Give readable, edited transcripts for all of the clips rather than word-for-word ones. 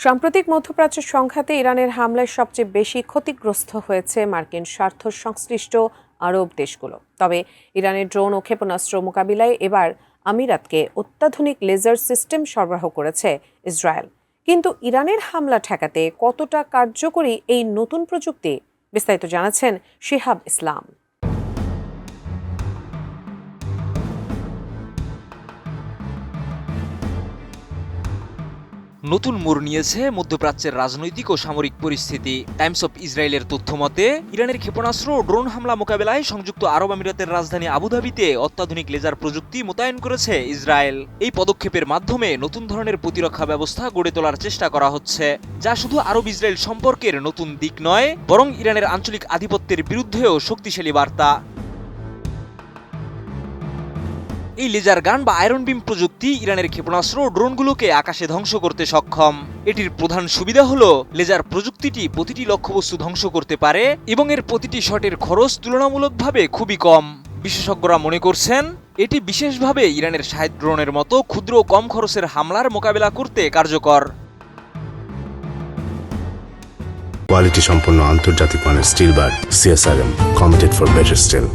সাম্প্রতিক মধ্যপ্রাচ্য সংঘাতে ইরানের হামলায় সবচেয়ে বেশি ক্ষতিগ্রস্ত হয়েছে মার্কিন স্বার্থ সংশ্লিষ্ট আরব দেশগুলো। তবে ইরানের ড্রোন ও ক্ষেপণাস্ত্র মোকাবিলায় এবার আমিরাতকে অত্যাধুনিক লেজার সিস্টেম সরবরাহ করেছে ইসরায়েল। কিন্তু ইরানের হামলা ঠেকাতে কতটা কার্যকরী এই নতুন প্রযুক্তি, বিস্তারিত জানাচ্ছেন শিহাব ইসলাম। নতুন মোড় নিয়েছে মধ্যপ্রাচ্যের রাজনৈতিক ও সামরিক পরিস্থিতি। টাইমস অফ ইসরায়েলের তথ্য মতে, ইরানের ক্ষেপণাস্ত্র ও ড্রোন হামলা মোকাবেলায় সংযুক্ত আরব আমিরাতের রাজধানী আবুধাবিতে অত্যাধুনিক লেজার প্রযুক্তি মোতায়েন করেছে ইসরায়েল। এই পদক্ষেপের মাধ্যমে নতুন ধরনের প্রতিরক্ষা ব্যবস্থা গড়ে তোলার চেষ্টা করা হচ্ছে, যা শুধু আরব ইসরায়েল সম্পর্কের নতুন দিক নয়, বরং ইরানের আঞ্চলিক আধিপত্যের বিরুদ্ধেও শক্তিশালী বার্তা। এই লেজার গান বা আয়রন বিম প্রযুক্তি ইরানের ক্ষেপণাস্ত্র ও ড্রোনগুলোকে আকাশে ধ্বংস করতে সক্ষম। এটির প্রধান সুবিধা হলো লেজার প্রযুক্তিটি প্রতিটি লক্ষ্যবস্তু ধ্বংস করতে পারে এবং এর প্রতিটি শটের খরচ তুলনামূলকভাবে খুবই কম। বিশেষজ্ঞরা মনে করছেন এটি বিশেষভাবে ইরানের শাহেদ ড্রোনের মতো ক্ষুদ্র ও কম খরচের হামলার মোকাবেলা করতে কার্যকর। কোয়ালিটি সম্পন্ন আন্তর্জাতিক মানের still bar CSRM, committed for better still.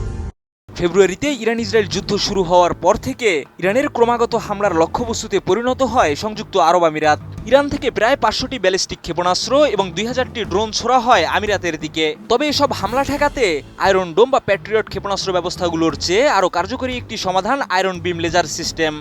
ফেব্রুয়ারিতে ইরান ইসরায়েল যুদ্ধ শুরু হওয়ার পর থেকে ইরানের ক্রমাগত হামলার লক্ষ্যবস্তুতে পরিণত হয় সংযুক্ত আরব আমিরাত। ইরান থেকে প্রায় 500টি ব্যালিস্টিক ক্ষেপণাস্ত্র এবং 2000টি ড্রোন ছোড়া হয় আমিরাতের দিকে। তবে এসব হামলা ঠেকাতে আয়রন ডোম বা প্যাট্রিয়ট ক্ষেপণাস্ত্র ব্যবস্থাগুলোর চেয়ে আরও কার্যকরী একটি সমাধান আয়রন বিম লেজার সিস্টেম।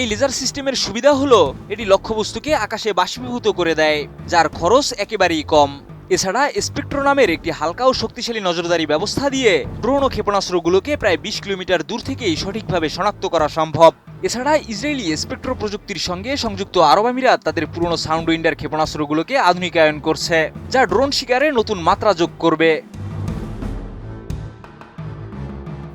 এই লেজার সিস্টেমের সুবিধা হলো এটি লক্ষ্যবস্তুকে আকাশে বাষ্পীভূত করে দেয়, যার খরচ একেবারেই কম। এছাড়া স্পেকট্রো নামের একটি হালকা ও শক্তিশালী নজরদারি ব্যবস্থা দিয়ে ড্রোন ও ক্ষেপণাস্ত্রগুলোকে প্রায় 20 কিলোমিটার দূর থেকেই সঠিকভাবে শনাক্ত করা সম্ভব। এছাড়া ইসরায়েলি স্পেকট্রো প্রযুক্তির সঙ্গে সংযুক্ত আরব আমিরাত তাদের পুরনো সাউন্ড উইন্ডার ক্ষেপণাস্ত্রগুলোকে আধুনিকায়ন করছে, যা ড্রোন শিকারে নতুন মাত্রা যোগ করবে।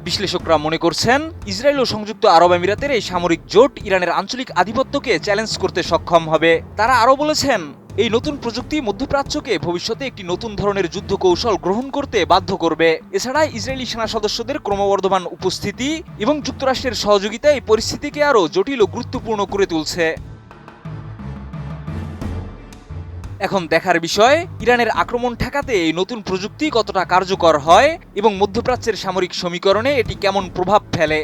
বিশ্লেষকরা মনে করছেন ইসরায়েল ও সংযুক্ত আরব আমিরাতের এই সামরিক জোট ইরানের আঞ্চলিক আধিপত্যকে চ্যালেঞ্জ করতে সক্ষম হবে। তারা আরও বলেছেন, এই নতুন প্রযুক্তি মধ্যপ্রাচ্যকে ভবিষ্যতে একটি নতুন ধরনের যুদ্ধ কৌশল গ্রহণ করতে বাধ্য করবে। এছাড়া ইসরায়েলি সেনা সদস্যদের ক্রমবর্ধমান উপস্থিতি এবং যুক্তরাষ্ট্রের সহযোগিতা এই পরিস্থিতিকে আরও জটিল ও গুরুত্বপূর্ণ করে তুলছে। এখন দেখার বিষয়, ইরানের আক্রমণ ঠেকাতে এই নতুন প্রযুক্তি কতটা কার্যকর হয় এবং মধ্যপ্রাচ্যের সামরিক সমীকরণে এটি কেমন প্রভাব ফেলে।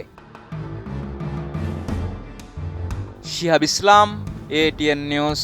শিহাব ইসলাম, ATN নিউজ।